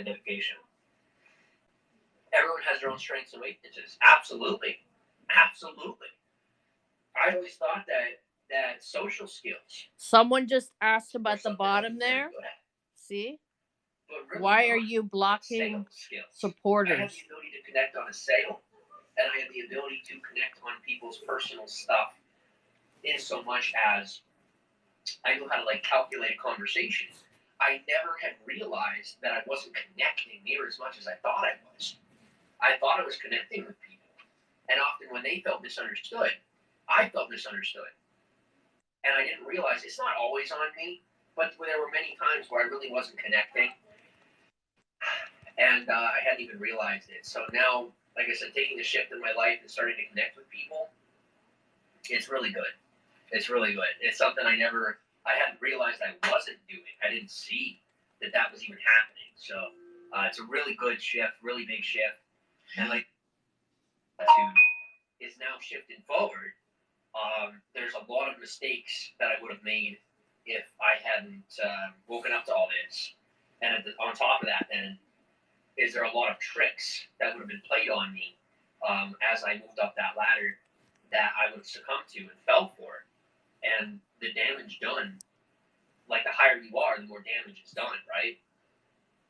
identification. Everyone has their own strengths and weaknesses. Absolutely. Absolutely. I always thought that social skills. Someone just asked about the bottom there. See? Really why are you blocking supporters? I have the ability to connect on a sale, and I have the ability to connect on people's personal stuff in so much as I know how to calculate a conversation. I never had realized that I wasn't connecting near as much as I thought I was. I thought I was connecting with people, and often when they felt misunderstood, I felt misunderstood. And I didn't realize it's not always on me, but there were many times where I really wasn't connecting. And I hadn't even realized it. So now, like I said, taking a shift in my life and starting to connect with people, it's really good. It's really good. It's something I hadn't realized I wasn't doing. I didn't see that was even happening. So it's a really good shift, really big shift. And attitude is now shifting forward. There's a lot of mistakes that I would have made if I hadn't woken up to all this. And on top of that, then, is there a lot of tricks that would have been played on me as I moved up that ladder that I would succumb to and fell for. And the damage done, like the higher you are, the more damage is done, right?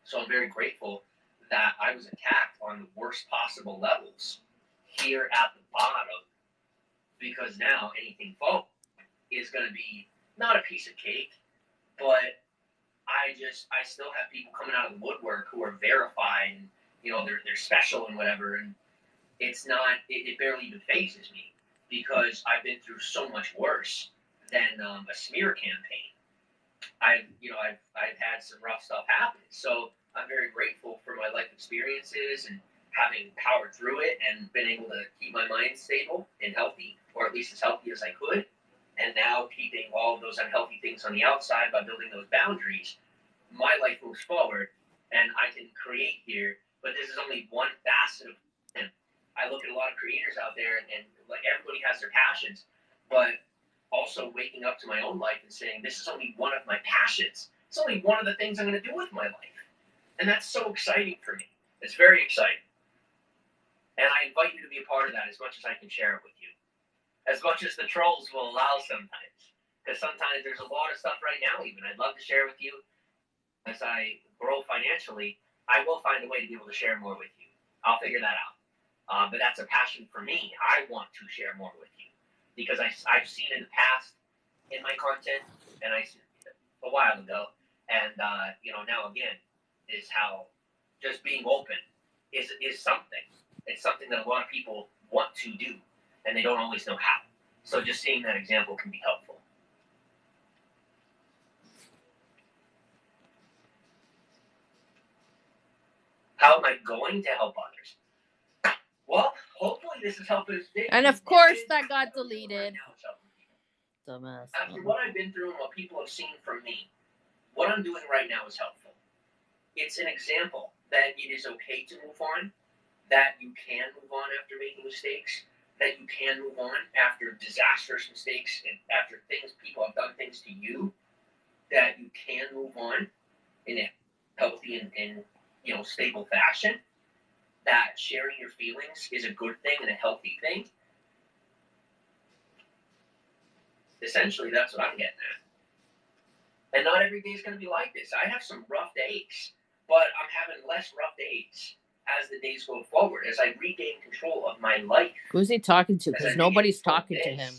So I'm very grateful that I was attacked on the worst possible levels here at the bottom, because now anything forward is going to be not a piece of cake, but I still have people coming out of the woodwork who are verified and, they're special and whatever. And it's not, it barely even phases me because I've been through so much worse than a smear campaign. I've had some rough stuff happen. So I'm very grateful for my life experiences and having powered through it and been able to keep my mind stable and healthy, or at least as healthy as I could. And now keeping all of those unhealthy things on the outside by building those boundaries, my life moves forward and I can create here. But this is only one facet of it. I look at a lot of creators out there and everybody has their passions, but also waking up to my own life and saying, this is only one of my passions. It's only one of the things I'm going to do with my life. And that's so exciting for me. It's very exciting. And I invite you to be a part of that as much as I can share it with you. As much as the trolls will allow sometimes. Because sometimes there's a lot of stuff right now even I'd love to share with you. As I grow financially, I will find a way to be able to share more with you. I'll figure that out. But that's a passion for me. I want to share more with you. Because I've seen in the past in my content, and I seen it a while ago, and now again, is how just being open is something. It's something that a lot of people want to do, and they don't always know how. So just seeing that example can be helpful. How am I going to help others? Well, hopefully this is helping. And of course that got deleted. Dumbass. After what I've been through and what people have seen from me, what I'm doing right now is helpful. It's an example that it is okay to move on, that you can move on after making mistakes, that you can move on after disastrous mistakes and after people have done things to you, that you can move on in a healthy and stable fashion, that sharing your feelings is a good thing and a healthy thing. Essentially, that's what I'm getting at. And not every day is going to be like this. I have some rough days, but I'm having less rough days as the days go forward, as I regain control of my life. Who's he talking to? Because nobody's talking to him.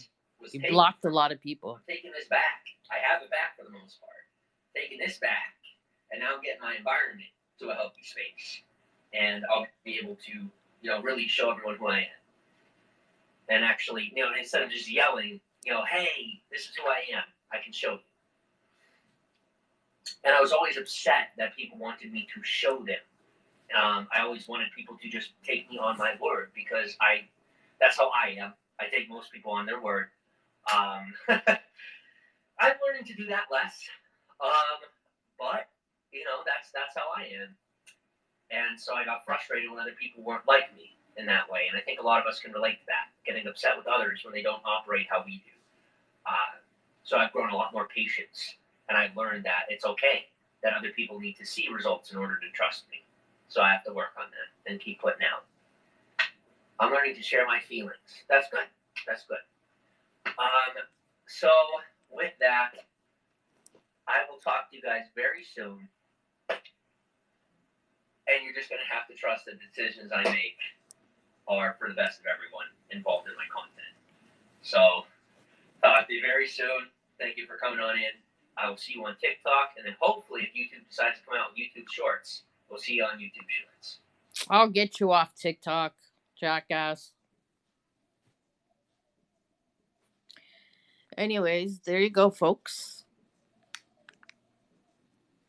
He blocked a lot of people. I'm taking this back. I have it back for the most part. Taking this back, and now getting my environment to a healthy space. And I'll be able to, really show everyone who I am. And actually, instead of just yelling, hey, this is who I am, I can show you. And I was always upset that people wanted me to show them. I always wanted people to just take me on my word because that's how I am. I take most people on their word. I'm learning to do that less. But, that's how I am. And so I got frustrated when other people weren't like me in that way. And I think a lot of us can relate to that, getting upset with others when they don't operate how we do. So I've grown a lot more patience. And I've learned that it's okay that other people need to see results in order to trust me. So I have to work on that and keep putting out. I'm learning to share my feelings. That's good. That's good. So with that, I will talk to you guys very soon. And you're just going to have to trust the decisions I make are for the best of everyone involved in my content. So, talk to you very soon. Thank you for coming on in. I will see you on TikTok, and then hopefully, if YouTube decides to come out with YouTube Shorts, we'll see you on YouTube Shorts. I'll get you off TikTok, jackass. Anyways, there you go, folks.